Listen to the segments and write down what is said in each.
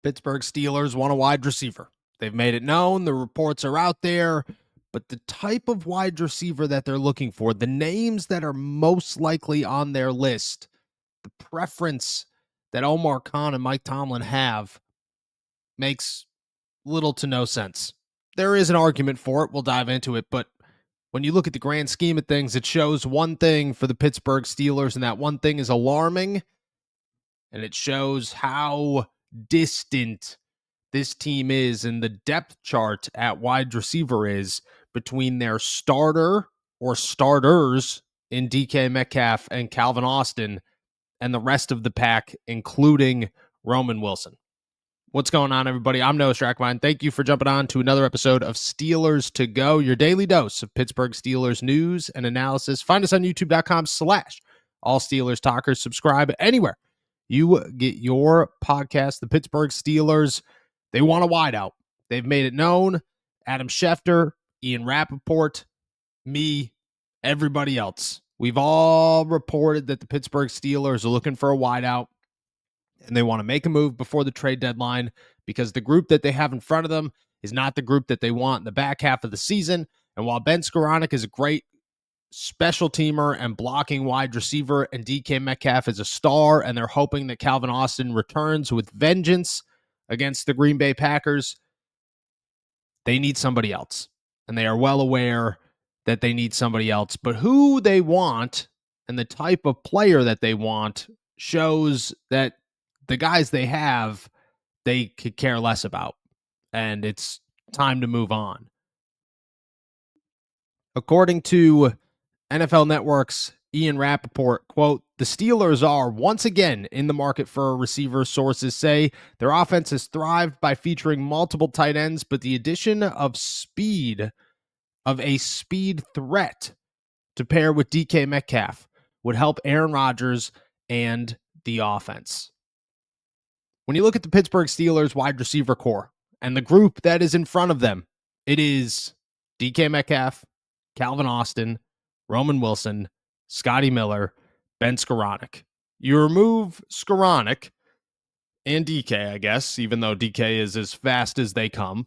Pittsburgh Steelers want a wide receiver. They've made it known. The reports are out there. But the type of wide receiver that they're looking for, the names that are most likely on their list, the preference that Omar Khan and Mike Tomlin have makes little to no sense. There is an argument for it. We'll dive into it. But when you look at the grand scheme of things, it shows one thing for the Pittsburgh Steelers, and that one thing is alarming. And it shows how distant this team is and the depth chart at wide receiver is between their starter or starters in DK Metcalf and Calvin Austin and the rest of the pack, including Roman Wilson. What's going on, everybody? I'm Noah Strackmine. Thank you for jumping on to another episode of Steelers to Go, your daily dose of Pittsburgh Steelers news and analysis. Find us on youtube.com/All Steelers Talkers. Subscribe anywhere you get your podcast. The Pittsburgh Steelers, they want a wideout. They've made it known. Adam Schefter, Ian Rapoport, me, everybody else. We've all reported that the Pittsburgh Steelers are looking for a wideout, and they want to make a move before the trade deadline because the group that they have in front of them is not the group that they want in the back half of the season. And while Ben Skoranek is a great special teamer and blocking wide receiver, and DK Metcalf is a star, and they're hoping that Calvin Austin returns with vengeance against the Green Bay Packers, they need somebody else. And they are well aware that they need somebody else. But who they want and the type of player that they want shows that the guys they have, they could care less about. And it's time to move on. According to NFL Network's Ian Rapoport, quote, "The Steelers are once again in the market for a receiver. Sources say their offense has thrived by featuring multiple tight ends, but the addition of a speed threat to pair with DK Metcalf would help Aaron Rodgers and the offense." When you look at the Pittsburgh Steelers wide receiver core and the group that is in front of them, it is DK Metcalf, Calvin Austin, Roman Wilson, Scotty Miller, Ben Skoranek. You remove Skoranek and DK, I guess, even though DK is as fast as they come.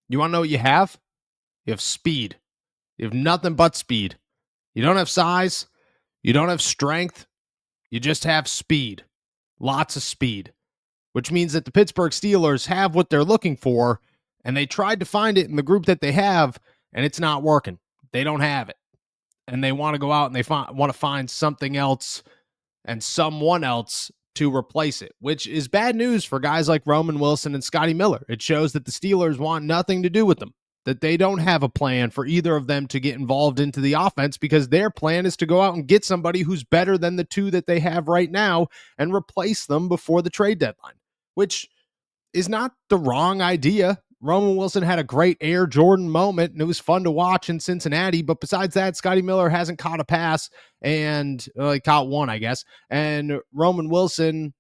You want to know what you have? You have speed. You have nothing but speed. You don't have size. You don't have strength. You just have speed. Lots of speed, which means that the Pittsburgh Steelers have what they're looking for, and they tried to find it in the group that they have, and it's not working. They don't have it. And they want to go out and they want to find something else and someone else to replace it, which is bad news for guys like Roman Wilson and Scotty Miller. It shows that the Steelers want nothing to do with them, that they don't have a plan for either of them to get involved into the offense because their plan is to go out and get somebody who's better than the two that they have right now and replace them before the trade deadline, which is not the wrong idea. Roman Wilson had a great Air Jordan moment, and it was fun to watch in Cincinnati. But besides that, Scotty Miller hasn't caught a pass, and he caught one, I guess. And Roman Wilson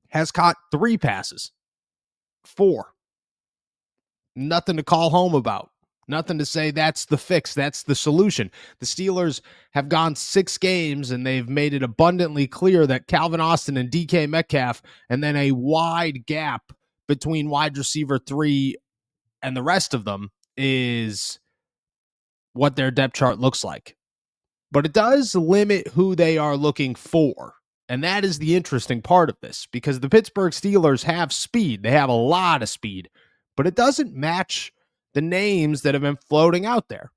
has caught 3 passes. 4. Nothing to call home about. Nothing to say that's the fix, that's the solution. The Steelers have gone 6 games, and they've made it abundantly clear that Calvin Austin and DK Metcalf, and then a wide gap between wide receiver 3 and the rest of them, is what their depth chart looks like. But it does limit who they are looking for. And that is the interesting part of this, because the Pittsburgh Steelers have speed. They have a lot of speed, but it doesn't match the names that have been floating out there.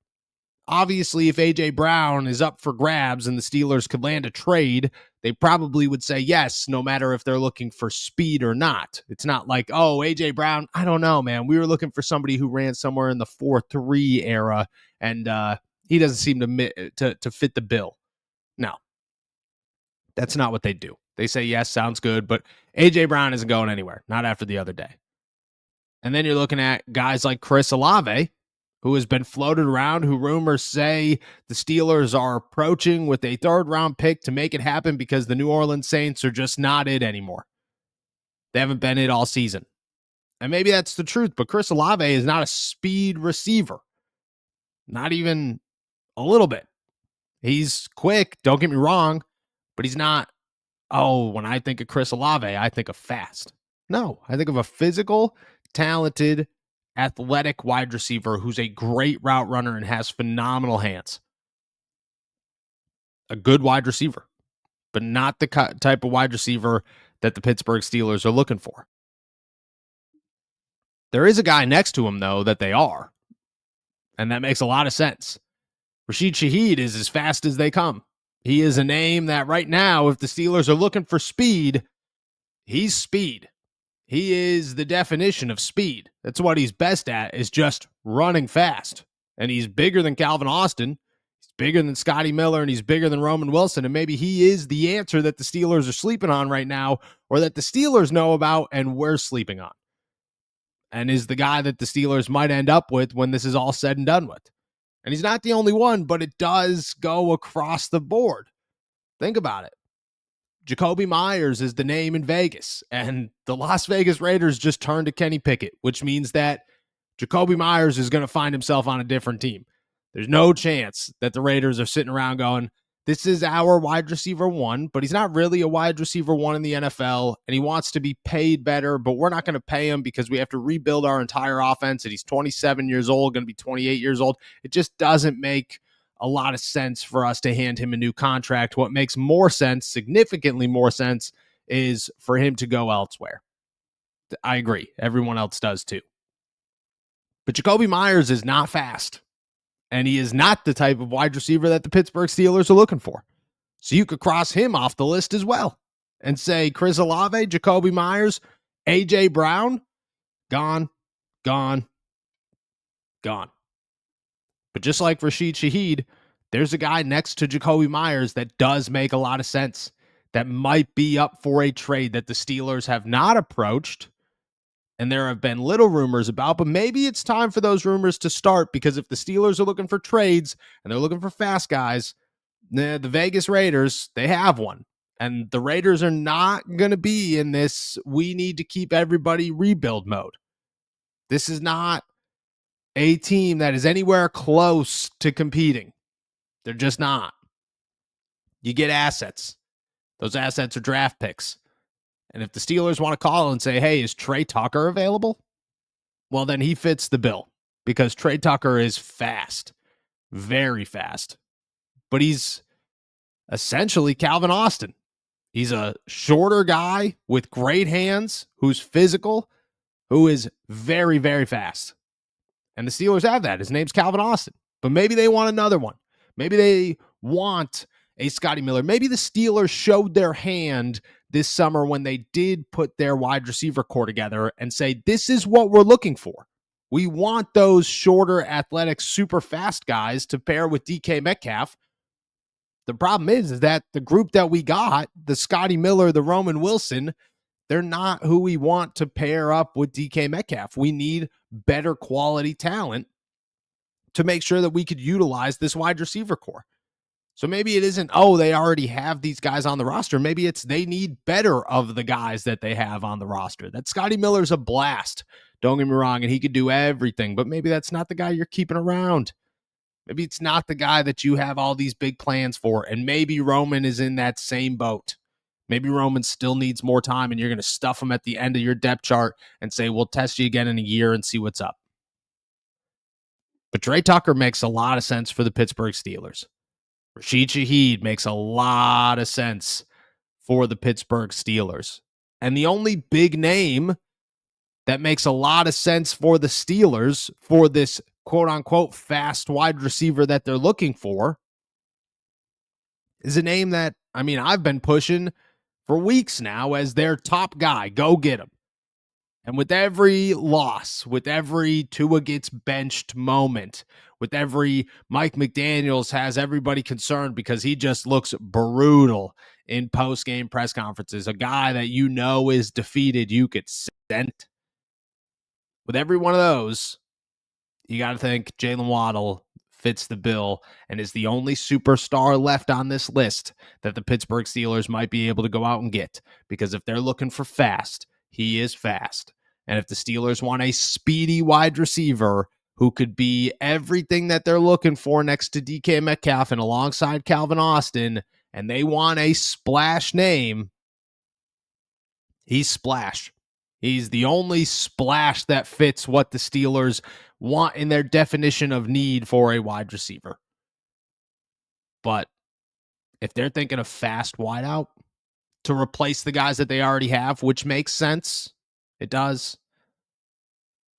Obviously, if A.J. Brown is up for grabs and the Steelers could land a trade, they probably would say yes, no matter if they're looking for speed or not. It's not like, oh, A.J. Brown, I don't know, man. We were looking for somebody who ran somewhere in the 4.3 era, and he doesn't seem to fit the bill. No, that's not what they do. They say, yes, sounds good, but A.J. Brown isn't going anywhere, not after the other day. And then you're looking at guys like Chris Olave, who has been floated around, who rumors say the Steelers are approaching with a 3rd-round pick to make it happen because the New Orleans Saints are just not it anymore. They haven't been it all season. And maybe that's the truth, but Chris Olave is not a speed receiver. Not even a little bit. He's quick, don't get me wrong, but he's not, when I think of Chris Olave, I think of fast. No, I think of a physical, talented, athletic wide receiver who's a great route runner and has phenomenal hands. A good wide receiver, but not the type of wide receiver that the Pittsburgh Steelers are looking for. There is a guy next to him, though, that they are, and that makes a lot of sense. Rashid Shaheed is as fast as they come. He is a name that right now, if the Steelers are looking for speed, he's speed. He is the definition of speed. That's what he's best at, is just running fast. And he's bigger than Calvin Austin. He's bigger than Scotty Miller, and he's bigger than Roman Wilson. And maybe he is the answer that the Steelers are sleeping on right now, or that the Steelers know about and we're sleeping on. And is the guy that the Steelers might end up with when this is all said and done with. And he's not the only one, but it does go across the board. Think about it. Jacoby Myers is the name in Vegas, and the Las Vegas Raiders just turned to Kenny Pickett, which means that Jacoby Myers is going to find himself on a different team. There's no chance that the Raiders are sitting around going, this is our wide receiver one, but he's not really a wide receiver one in the NFL, and he wants to be paid better, but we're not going to pay him because we have to rebuild our entire offense, and he's 27 years old, going to be 28 years old. It just doesn't make a lot of sense for us to hand him a new contract. What makes more sense, significantly more sense, is for him to go elsewhere. I agree. Everyone else does too. But Jacoby Myers is not fast, and he is not the type of wide receiver that the Pittsburgh Steelers are looking for. So you could cross him off the list as well and say Chris Olave, Jacoby Myers, A.J. Brown, gone, gone, gone. But just like Rashid Shaheed, there's a guy next to Jacoby Myers that does make a lot of sense, that might be up for a trade that the Steelers have not approached, and there have been little rumors about, but maybe it's time for those rumors to start, because if the Steelers are looking for trades and they're looking for fast guys, the Vegas Raiders, they have one. And the Raiders are not going to be in this we need to keep everybody rebuild mode. This is not a team that is anywhere close to competing. They're just not. You get assets. Those assets are draft picks. And if the Steelers want to call and say, hey, is Trey Tucker available? Well, then he fits the bill, because Trey Tucker is fast, very fast. But he's essentially Calvin Austin. He's a shorter guy with great hands, who's physical, who is very, very fast. And the Steelers have that. His name's Calvin Austin. But maybe they want another one. Maybe they want a Scotty Miller. Maybe the Steelers showed their hand this summer when they did put their wide receiver core together and say, this is what we're looking for. We want those shorter, athletic, super fast guys to pair with DK Metcalf. The problem is that the group that we got, the Scotty Miller, the Roman Wilson, they're not who we want to pair up with DK Metcalf. We need better quality talent to make sure that we could utilize this wide receiver core. So maybe it isn't, they already have these guys on the roster. Maybe it's they need better of the guys that they have on the roster. That Scotty Miller's a blast. Don't get me wrong, and he could do everything, but maybe that's not the guy you're keeping around. Maybe it's not the guy that you have all these big plans for, and maybe Roman is in that same boat. Maybe Roman still needs more time, and you're going to stuff him at the end of your depth chart and say, we'll test you again in a year and see what's up. But Trey Tucker makes a lot of sense for the Pittsburgh Steelers. Rashid Shaheed makes a lot of sense for the Pittsburgh Steelers. And the only big name that makes a lot of sense for the Steelers for this quote-unquote fast wide receiver that they're looking for is a name that, I've been pushing for weeks now as their top guy. Go get him. And with every loss, with every Tua gets benched moment, with every Mike McDaniels has everybody concerned because he just looks brutal in post-game press conferences, a guy that you know is defeated, you could send. With every one of those, you got to think Jaylen Waddle fits the bill and is the only superstar left on this list that the Pittsburgh Steelers might be able to go out and get. Because if they're looking for fast, he is fast. And if the Steelers want a speedy wide receiver who could be everything that they're looking for next to DK Metcalf and alongside Calvin Austin, and they want a splash name, he's Splash. He's the only splash that fits what the Steelers want in their definition of need for a wide receiver. But if they're thinking of fast wideout to replace the guys that they already have, which makes sense, it does.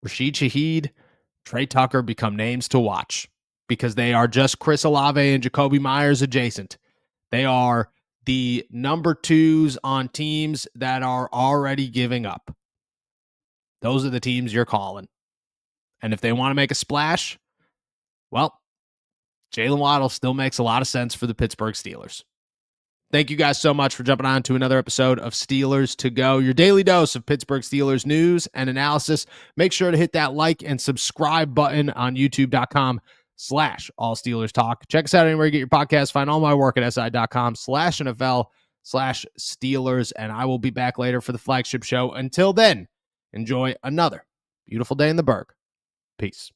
Rashid Shaheed, Trey Tucker become names to watch because they are just Chris Olave and Jacoby Myers adjacent. They are the number twos on teams that are already giving up. Those are the teams you're calling. And if they want to make a splash, well, Jaylen Waddle still makes a lot of sense for the Pittsburgh Steelers. Thank you guys so much for jumping on to another episode of Steelers to Go, your daily dose of Pittsburgh Steelers news and analysis. Make sure to hit that like and subscribe button on youtube.com/All Steelers Talk. Check us out anywhere you get your podcast. Find all my work at si.com/NFL/Steelers. And I will be back later for the flagship show. Until then, enjoy another beautiful day in the Berg. Peace.